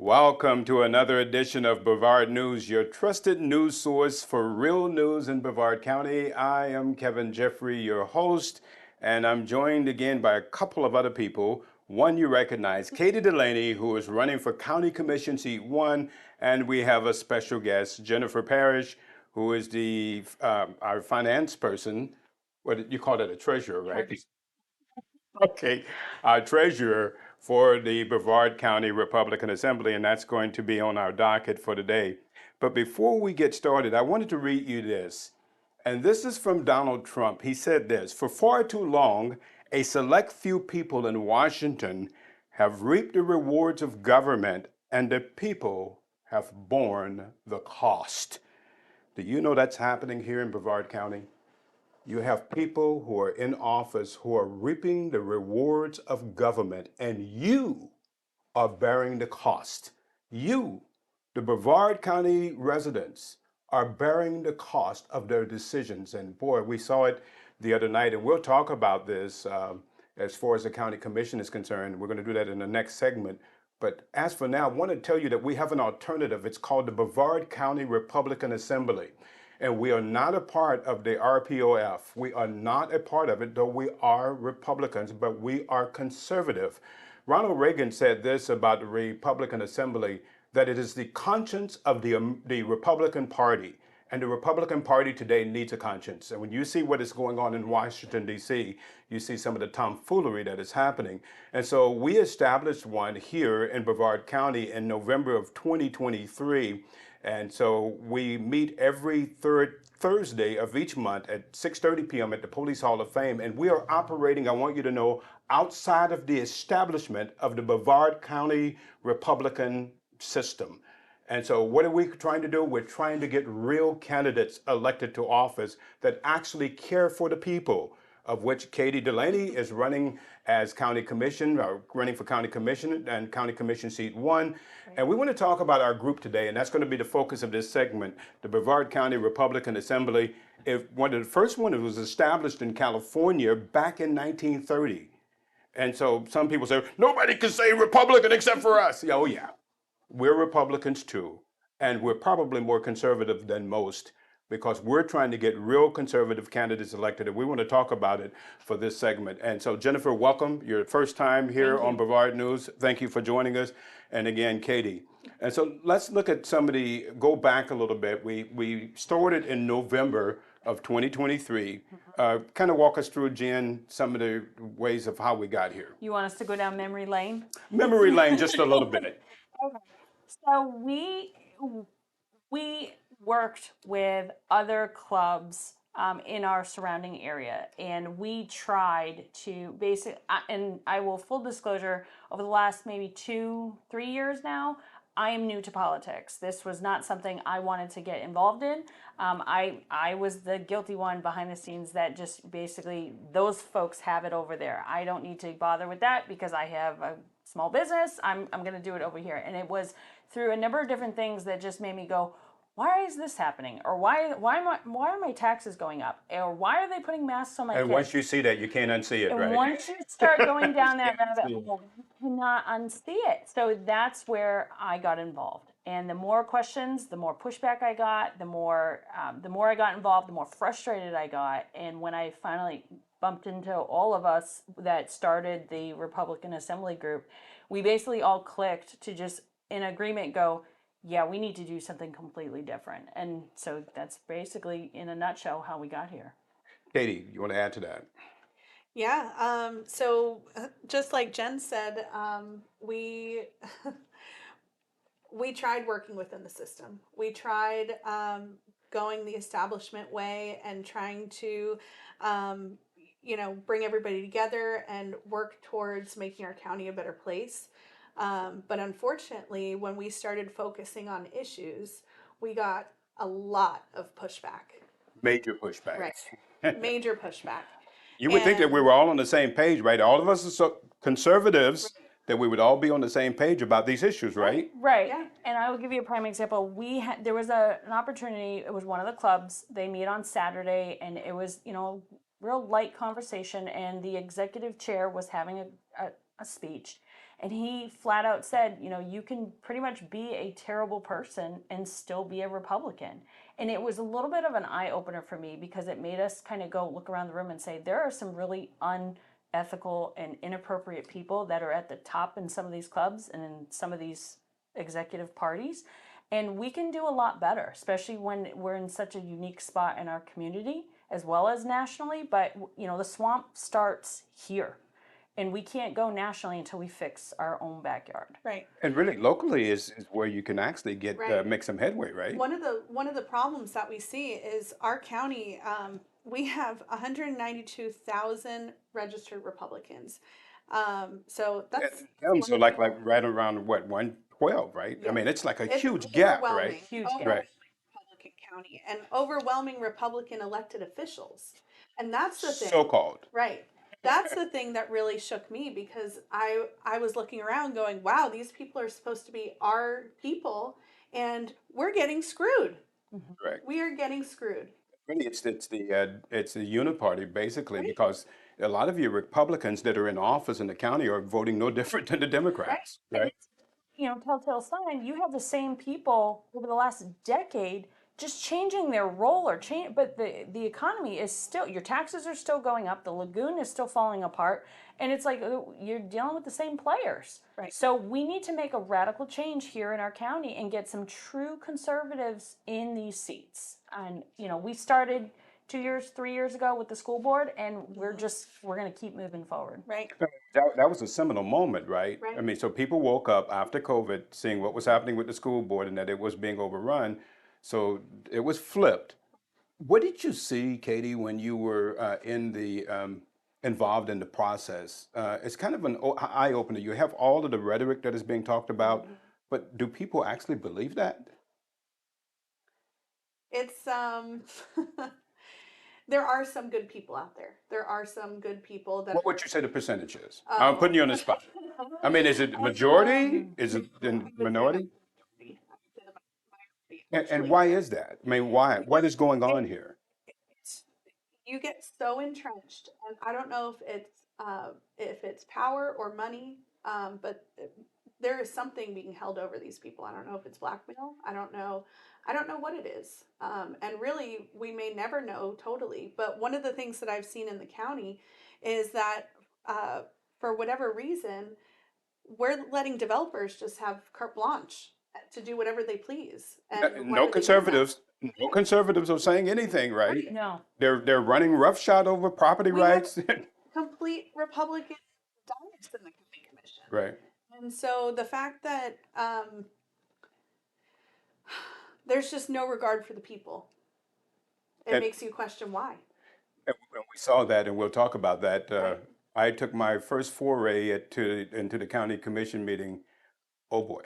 Welcome to another edition of Brevard News, your trusted news source for real news in Brevard County. I am Kevin Jeffrey, your host, and I'm joined again by a couple of other people. One you recognize, Katie Delaney, who is running for County Commission Seat 1, and we have a special guest, Jennifer Parrish, who is our finance person. What you call it, a treasurer, right? Okay, our treasurer for the Brevard County Republican Assembly, and that's going to be on our docket for today. But before we get started, I wanted to read you this. And this is from Donald Trump. He said this: "For far too long, a select few people in Washington have reaped the rewards of government, and the people have borne the cost." Do you know that's happening here in Brevard County? You have people who are in office who are reaping the rewards of government, and you are bearing the cost. You, the Brevard County residents, are bearing the cost of their decisions. And boy, we saw it the other night, and we'll talk about this as far as the county commission is concerned. We're going to do that in the next segment. But as for now, I want to tell you that we have an alternative. It's called the Brevard County Republican Assembly. And we are not a part of the RPOF. We are not a part of it, though we are Republicans, but we are conservative. Ronald Reagan said this about the Republican Assembly, that it is the conscience of the Republican Party. And the Republican Party today needs a conscience. And when you see what is going on in Washington, D.C., you see some of the tomfoolery that is happening. And so we established one here in Brevard County in November of 2023. And so we meet every third Thursday of each month at 6:30 p.m. at the Police Hall of Fame. And we are operating, I want you to know, outside of the establishment of the Brevard County Republican system. And so what are we trying to do? We're trying to get real candidates elected to office that actually care for the people, of which Katie Delaney is running as county commission, or running for county commission and county commission seat 1. And we want to talk about our group today, and that's going to be the focus of this segment, the Brevard County Republican Assembly. One of the first one, it was established in California back in 1930. And so some people say, nobody can say Republican except for us. Yeah, oh yeah, we're Republicans too, and we're probably more conservative than most because we're trying to get real conservative candidates elected, and we want to talk about it for this segment. And so, Jennifer, welcome. Your first time here on Brevard News. Thank you for joining us. And again, Katie. And so let's look at go back a little bit. We started in November of 2023. Kind of walk us through, Jen, some of the ways of how we got here. You want us to go down memory lane? Memory lane, just a little bit. Okay. So we worked with other clubs in our surrounding area, and we tried to and I will full disclosure, over the last maybe 2-3 years now, I am new to politics. This was not something I wanted to get involved in. I was the guilty one behind the scenes that just basically, those folks have it over there. I don't need to bother with that because I have a small business. I'm going to do it over here. And it was through a number of different things that just made me go, why is this happening? Or why are my taxes going up? Or why are they putting masks on my kids? And once you see that, you can't unsee it, And right? once you start going down that rabbit hole, you cannot unsee it. So that's where I got involved. And the more questions, the more pushback I got, the more I got involved, the more frustrated I got. And when I finally bumped into all of us that started the Republican Assembly group, we basically all clicked to just in agreement go, yeah, we need to do something completely different. And so that's basically, in a nutshell, how we got here. Katie, you want to add to that? Yeah. So just like Jen said, we we tried working within the system. We tried going the establishment way and trying to, bring everybody together and work towards making our county a better place. But unfortunately, when we started focusing on issues, we got a lot of pushback. Major pushback. Right. Major pushback. You would think that we were all on the same page, right? All of us are so conservatives, that we would all be on the same page about these issues, right? Right. Yeah. And I will give you a prime example. There was an opportunity. It was one of the clubs. They meet on Saturday, and it was real light conversation. And the executive chair was having a speech, And he flat out said, you can pretty much be a terrible person and still be a Republican. And it was a little bit of an eye opener for me because it made us kind of go look around the room and say, there are some really unethical and inappropriate people that are at the top in some of these clubs and in some of these executive parties. And we can do a lot better, especially when we're in such a unique spot in our community as well as nationally. But, the swamp starts here. And we can't go nationally until we fix our own backyard. Right. And really, locally is where you can actually get Right. make some headway, right? One of the problems that we see is our county. We have 192,000 registered Republicans. So that's So like right around what 112, right? I Yeah. mean, it's like a it's huge gap, overwhelming, right? Huge gap. Right. Republican county and overwhelming Republican elected officials, and that's the thing. So called. Right. That's the thing that really shook me because I was looking around going, wow, these people are supposed to be our people and we're getting screwed. Correct. We are getting screwed. Really, it's the uniparty basically Right. because a lot of you Republicans that are in office in the county are voting no different than the Democrats, And right? it's, telltale sign, you have the same people over the last decade just changing their role or change, but the economy is still, your taxes are still going up, the lagoon is still falling apart, and it's like you're dealing with the same players. Right. So we need to make a radical change here in our county and get some true conservatives in these seats. And we started 3 years ago with the school board, and we're going to keep moving forward. Right. That was a seminal moment, right? Right. I mean, so people woke up after COVID, seeing what was happening with the school board and that it was being overrun. So it was flipped. What did you see, Katie, when you were involved in the process? It's kind of an eye opener. You have all of the rhetoric that is being talked about, but do people actually believe that? It's there are some good people out there. There are some good people that What would you say the percentage is? Oh. I'm putting you on the spot. I mean, is it majority? Is it in minority? And why is that? I mean, why? What is going on here? You get so entrenched, and I don't know if it's power or money, but there is something being held over these people. I don't know if it's blackmail. I don't know what it is, and really we may never know totally. But one of the things that I've seen in the county is that for whatever reason, we're letting developers just have carte blanche to do whatever they please. And No whether they do that- no conservatives are saying anything, right? No. They're running roughshod over property We have- rights. complete Republican dominance in the county commission. Right. And so the fact that there's just no regard for the people, it And- makes you question why. And we saw that, and we'll talk about that. Right. I took my first foray into the county commission meeting. Oh boy,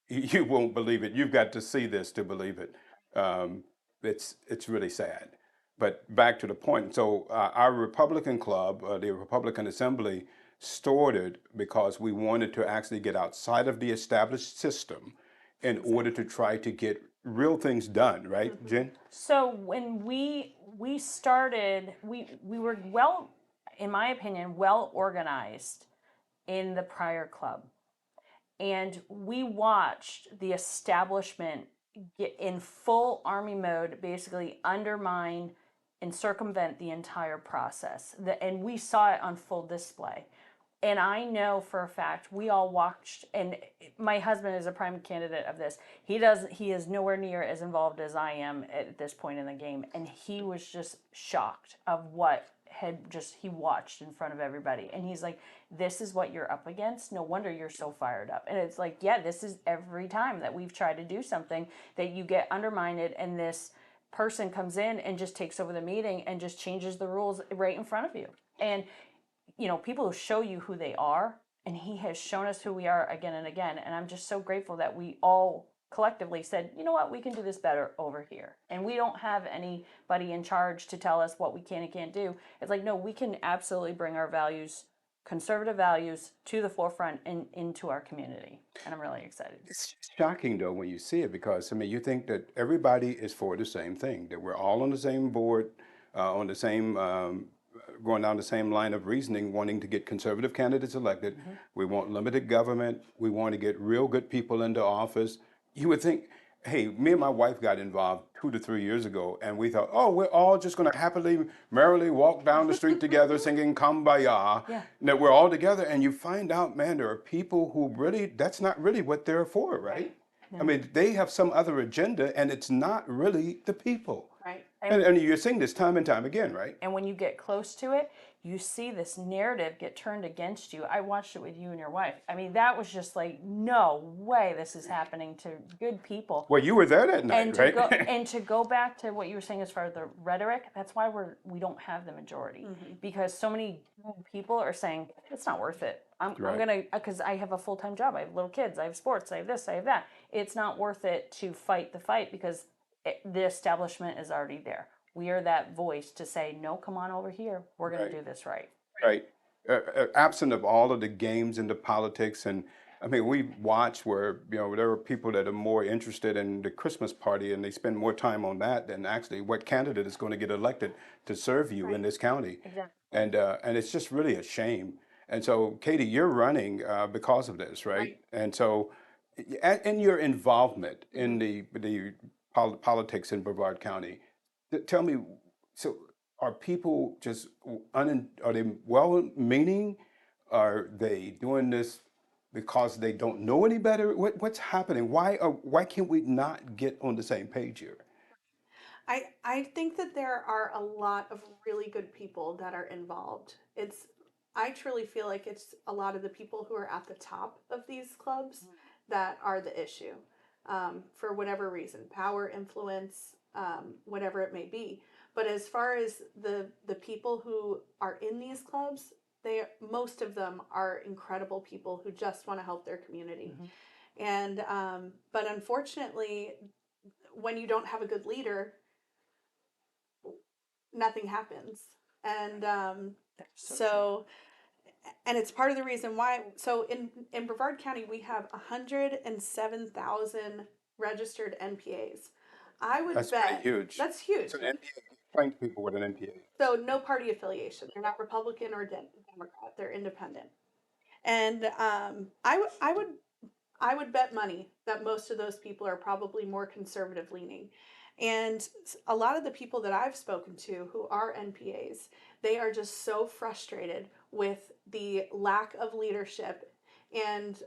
you won't believe it. You've got to see this to believe it. It's really sad. But back to the point. So our Republican club, the Republican Assembly, started because we wanted to actually get outside of the established system in order to try to get real things done, right, Jen? So when we started, we were well, in my opinion, well organized in the prior club. And we watched the establishment get in full army mode, basically undermine and circumvent the entire process. And we saw it on full display. And I know for a fact, we all watched, and my husband is a prime candidate of this. He is nowhere near as involved as I am at this point in the game. And he was just shocked of what he watched in front of everybody. And he's like, this is what you're up against? No wonder you're so fired up. And it's like, yeah, this is every time that we've tried to do something that you get undermined, and this person comes in and just takes over the meeting and just changes the rules right in front of you. And people who show you who they are, and he has shown us who we are again and again. And I'm just so grateful that we all collectively said, you know what, we can do this better over here. And we don't have anybody in charge to tell us what we can and can't do. It's like, no, we can absolutely bring our values, conservative values, to the forefront and into our community. And I'm really excited. It's shocking though when you see it because I mean you think that everybody is for the same thing, that we're all on the same board, on the same going down the same line of reasoning, wanting to get conservative candidates elected. We want limited government. We want to get real good people into office. You would think, hey, me and my wife got involved 2 to 3 years ago, and we thought, oh, we're all just going to happily, merrily walk down the street together singing Kumbaya, Yeah. and that we're all together. And you find out, man, there are people who really, that's not really what they're for, right? I mean, they have some other agenda, and it's not really the people. Right. And you're seeing this time and time again, right? And when you get close to it, you see this narrative get turned against you. I watched it with you and your wife. I mean, that was just like, no way this is happening to good people. Well, you were there that night, And to right? go and to go back to what you were saying as far as the rhetoric, that's why we don't have the majority, because so many people are saying it's not worth it. I'm gonna, because I have a full-time job, I have little kids, I have sports, I have this, I have that. It's not worth it to fight the fight because the establishment is already there. We are that voice to say, no, come on over here. We're going to do this right. Right. Absent of all of the games into politics, and I mean, we watch where, you know, there are people that are more interested in the Christmas party and they spend more time on that than actually what candidate is going to get elected to serve you in this county. Exactly. And it's just really a shame. And so, Katie, you're running because of this, right? And so, and your involvement in the politics in Brevard County, tell me, so are people just are they well-meaning? Are they doing this because they don't know any better? What's happening? Why can't we not get on the same page here? I think that there are a lot of really good people that are involved. I truly feel like it's a lot of the people who are at the top of these clubs that are the issue, for whatever reason, power, influence, whatever it may be. But as far as the people who are in these clubs, most of them are incredible people who just want to help their community. And but unfortunately, when you don't have a good leader, nothing happens. And and it's part of the reason why. So in Brevard County, we have 107,000 registered NPAs. I would That's bet pretty huge. that's huge. So an NPA, explain to people what an NPA is. So no party affiliation. They're not Republican or Democrat. They're independent. And I would bet money that most of those people are probably more conservative leaning. And a lot of the people that I've spoken to who are NPAs, they are just so frustrated with the lack of leadership. And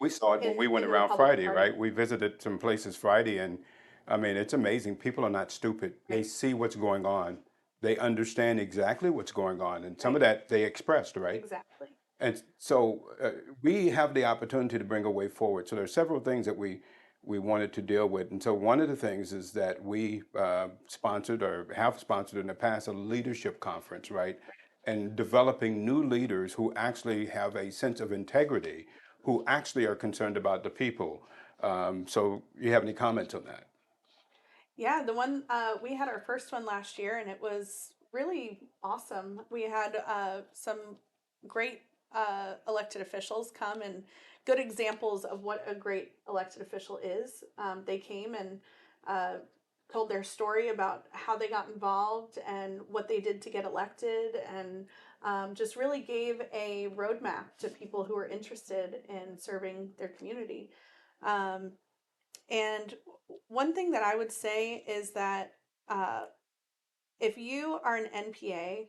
We saw it when we went in the around Republican Friday, Party. right? We visited some places Friday, and I mean, it's amazing. People are not stupid. They see what's going on. They understand exactly what's going on, and some of that they expressed, right? Exactly. And so we have the opportunity to bring a way forward. So there are several things that we wanted to deal with. And so one of the things is that we sponsored or have sponsored in the past a leadership conference, right? And developing new leaders who actually have a sense of integrity, who actually are concerned about the people. So you have any comments on that? Yeah, the one we had our first one last year, and it was really awesome. We had some great elected officials come and good examples of what a great elected official is. They came and told their story about how they got involved and what they did to get elected, and just really gave a roadmap to people who are interested in serving their community. And one thing that I would say is that if you are an NPA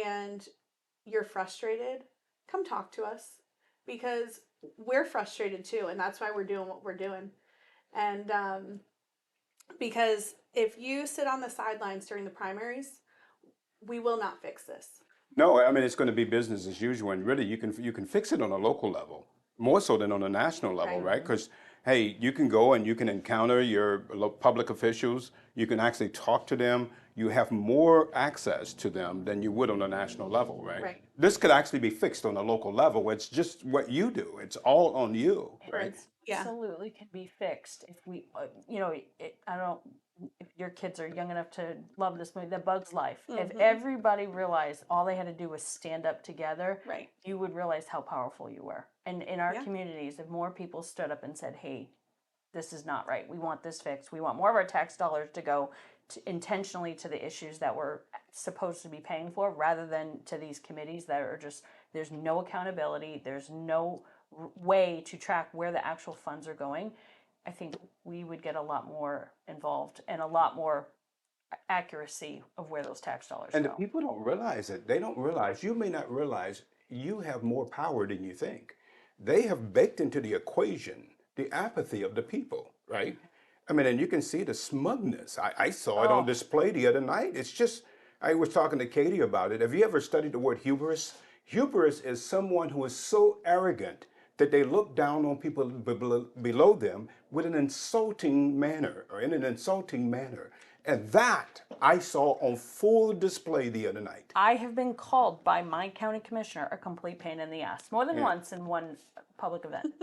and you're frustrated, come talk to us, because we're frustrated too, and that's why we're doing what we're doing. And because if you sit on the sidelines during the primaries, we will not fix this. No, I mean, it's going to be business as usual, and really, you can fix it on a local level, more so than on a national level, right? Because hey, you can go and you can encounter your public officials. You can actually talk to them. You have more access to them than you would on a national level, right? Right. This could actually be fixed on a local level. It's just what you do. It's all on you, right? Yeah. Absolutely can be fixed if we, I don't, if your kids are young enough to love this movie, The Bug's Life. If everybody realized all they had to do was stand up together, Right. you would realize how powerful you were. And in our communities, if more people stood up and said, hey, this is not right. We want this fixed. We want more of our tax dollars to go intentionally to the issues that we're supposed to be paying for, rather than to these committees that are just, there's no accountability, there's no way to track where the actual funds are going. I think we would get a lot more involved and a lot more accuracy of where those tax dollars And the go. people don't realize it. They don't realize, you may not realize you have more power than you think. They have baked into the equation the apathy of the people, right? I mean, and you can see the smugness. I saw it on Oh. display the other night. It's just, I was talking to Katie about it. Have you ever studied the word hubris? Hubris is someone who is so arrogant that they look down on people below them with an insulting manner or in an insulting manner. And that I saw on full display the other night. I have been called by my county commissioner a complete pain in the ass more than Yeah. once in one public event.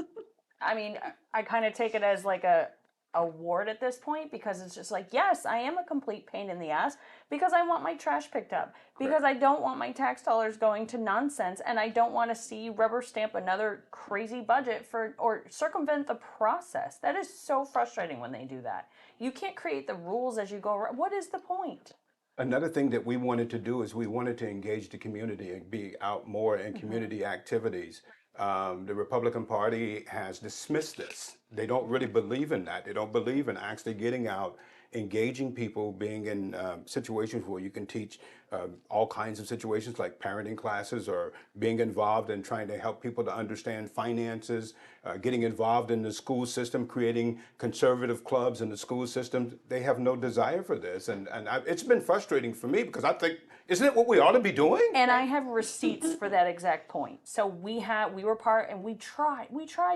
I mean, I kind of take it as like a award at this point, because it's just like, yes, I am a complete pain in the ass because I want my trash picked up, because I don't want my tax dollars going to nonsense, and I don't want to see rubber stamp another crazy budget for or circumvent the process. That is so frustrating when they do that. You can't create the rules as you go around. What is the point? Another thing that we wanted to do is we wanted to engage the community and be out more in community activities. The Republican Party has dismissed this. They don't really believe in that. They don't believe in actually getting out, engaging people, being in situations where you can teach all kinds of situations like parenting classes, or being involved in trying to help people to understand finances, getting involved in the school system, creating conservative clubs in the school system. They have no desire for this. And it's been frustrating for me, because I think, isn't it what we ought to be doing? And I have receipts for that exact point. So we were part, and we tried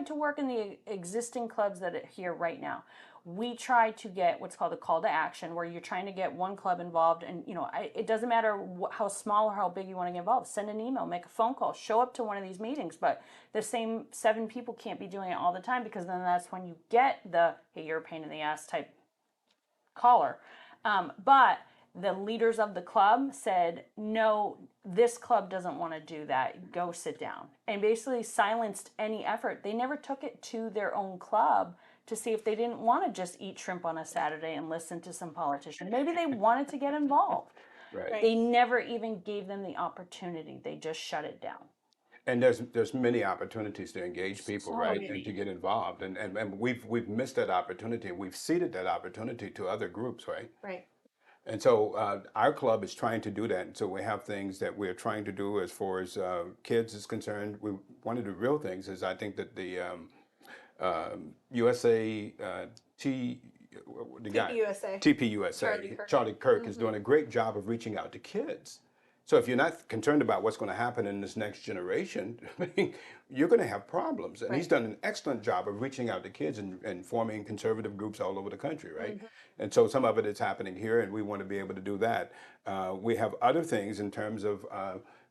to work in the existing clubs that are here right now. We tried to get what's called a call to action, where you're trying to get one club involved, and it doesn't matter how small or how big you want to get involved. Send an email, make a phone call, show up to one of these meetings. But the same 7 people can't be doing it all the time, because then that's when you get the, hey, you're a pain in the ass type caller. But the leaders of the club said, no, this club doesn't want to do that. Go sit down. And basically silenced any effort. They never took it to their own club to see if they didn't want to just eat shrimp on a Saturday and listen to some politician. Maybe they wanted to get involved. Right. They never even gave them the opportunity. They just shut it down. And there's many opportunities to engage people, So right, many. and to get involved. And we've missed that opportunity. We've ceded that opportunity to other groups, right? Right. And so our club is trying to do that. And so we have things that we're trying to do as far as kids is concerned. One of the real things is, I think that the USA TPUSA. TPUSA, Charlie Kirk is doing a great job of reaching out to kids. So if you're not concerned about what's going to happen in this next generation, I mean, you're going to have problems. And he's done an excellent job of reaching out to kids and forming conservative groups all over the country, right? And so some of it is happening here, and we want to be able to do that. We have other things in terms of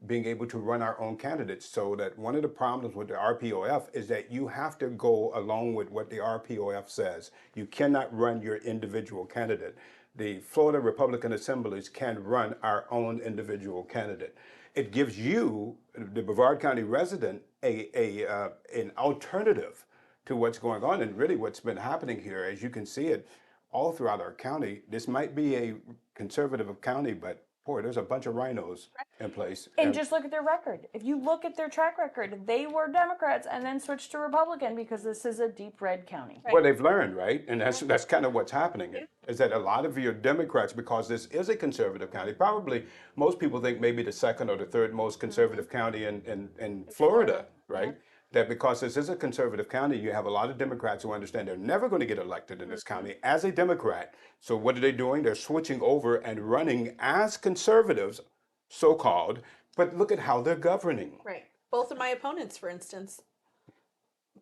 being able to run our own candidates. So that one of the problems with the RPOF is that you have to go along with what the RPOF says. You cannot run your individual candidate. The Florida Republican Assemblies can run our own individual candidate. It gives you, the Brevard County resident, an alternative to what's going on. And really what's been happening here, as you can see it all throughout our county, this might be a conservative county, but boy, there's a bunch of rhinos in place. And just look at their record. If you look at their track record, they were Democrats and then switched to Republican, because this is a deep red county. Well, they've learned, right? And that's kind of what's happening, is that a lot of your Democrats, because this is a conservative county, probably most people think maybe the second or the third most conservative county in Florida, right? That because this is a conservative county, you have a lot of Democrats who understand they're never going to get elected in this county as a Democrat. So what are they doing? They're switching over and running as conservatives, so-called, but look at how they're governing. Right. Both of my opponents, for instance,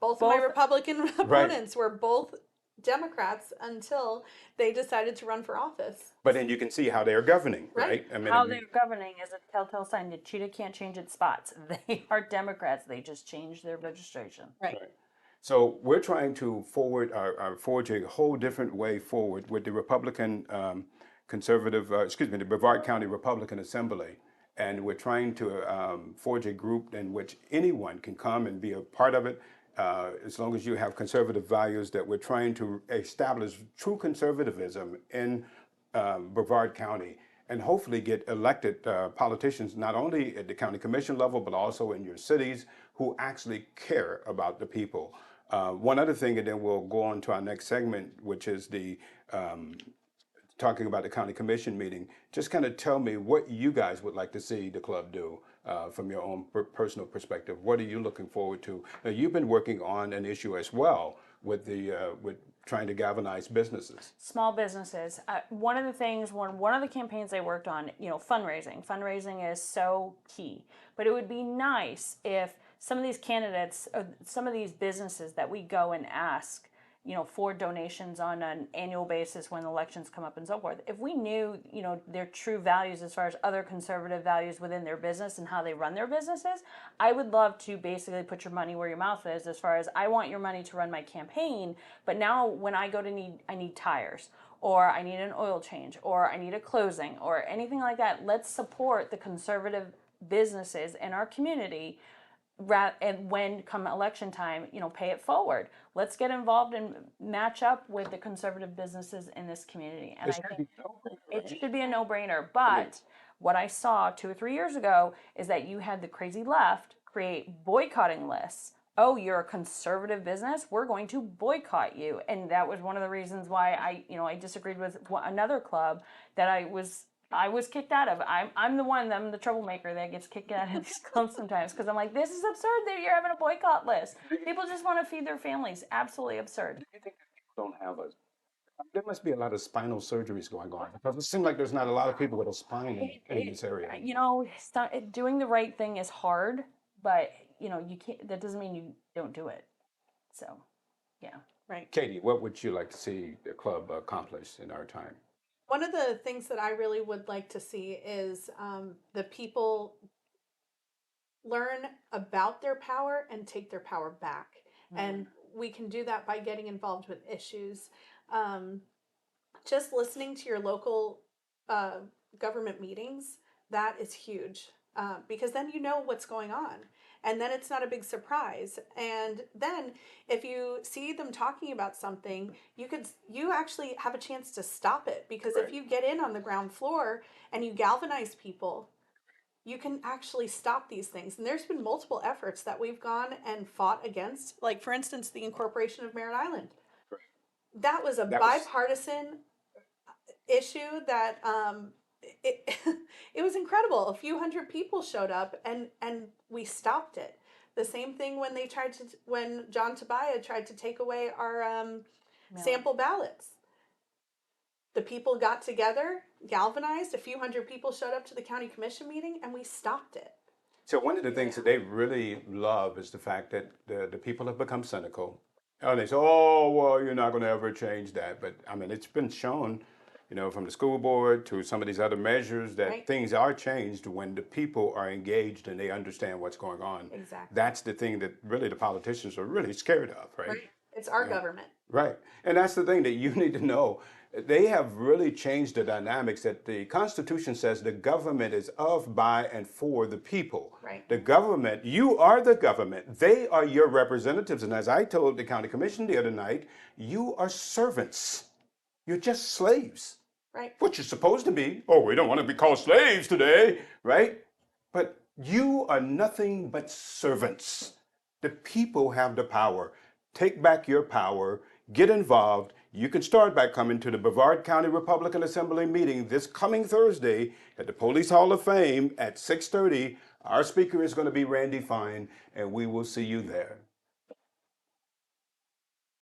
both of my Republican opponents were both Democrats until they decided to run for office. But then you can see how they're governing, right? I mean, How they're governing is a telltale sign that cheetah can't change its spots. They are Democrats. They just changed their registration. Right. So we're trying to forge a whole different way forward with the Republican the Brevard County Republican Assembly. And we're trying to forge a group in which anyone can come and be a part of it, as long as you have conservative values, that we're trying to establish true conservatism in Brevard County and hopefully get elected politicians, not only at the county commission level, but also in your cities who actually care about the people. One other thing, and then we'll go on to our next segment, which is the talking about the county commission meeting. Just kind of tell me what you guys would like to see the club do from your own personal perspective. What are you looking forward to? Now, you've been working on an issue as well with the with trying to galvanize businesses. Small businesses. One of the things, one of the campaigns I worked on, fundraising. Fundraising is so key. But it would be nice if some of these candidates, some of these businesses that we go and ask, for donations on an annual basis when elections come up and so forth. If we knew, their true values as far as other conservative values within their business and how they run their businesses, I would love to basically put your money where your mouth is as far as I want your money to run my campaign, but now when I go to I need tires, or I need an oil change, or I need a closing, or anything like that, let's support the conservative businesses in our community. And when come election time, pay it forward. Let's get involved and match up with the conservative businesses in this community. And I think it should be a no-brainer. But what I saw 2 or 3 years ago is that you had the crazy left create boycotting lists. Oh, you're a conservative business, we're going to boycott you. And that was one of the reasons why I disagreed with another club that I was kicked out of. I'm the troublemaker that gets kicked out of these clubs sometimes because I'm like, this is absurd that you're having a boycott list. People just want to feed their families. Absolutely absurd. Do you think that people don't have there must be a lot of spinal surgeries going on because it seems like there's not a lot of people with a spine in this area. Doing the right thing is hard, but you can't. That doesn't mean you don't do it. So, yeah. Right. Katie, what would you like to see the club accomplish in our time? One of the things that I really would like to see is the people learn about their power and take their power back. Mm-hmm. And we can do that by getting involved with issues. Just listening to your local government meetings, that is huge because then you know what's going on. And then it's not a big surprise. And then if you see them talking about something, you actually have a chance to stop it. Because if you get in on the ground floor and you galvanize people, you can actually stop these things. And there's been multiple efforts that we've gone and fought against. Like, for instance, the incorporation of Merritt Island. That was a bipartisan issue that it was incredible. A few hundred people showed up and we stopped it. The same thing when John Tobias tried to take away our sample ballots. The people got together, galvanized, a few hundred people showed up to the county commission meeting, and we stopped it. So one of the things that they really love is the fact that the people have become cynical. And they say, oh, well, you're not going to ever change that. But, I mean, it's been shown, from the school board to some of these other measures that things are changed when the people are engaged and they understand what's going on. Exactly. That's the thing that really the politicians are really scared of, right? It's our government. Right. And that's the thing that you need to know. They have really changed the dynamics that the Constitution says the government is of, by, and for the people. Right. The government, you are the government. They are your representatives. And as I told the county commission the other night, you are servants. You're just slaves. Right. What you're supposed to be. Oh, we don't want to be called slaves today, right? But you are nothing but servants. The people have the power. Take back your power. Get involved. You can start by coming to the Brevard County Republican Assembly meeting this coming Thursday at the Police Hall of Fame at 6:30. Our speaker is going to be Randy Fine, and we will see you there.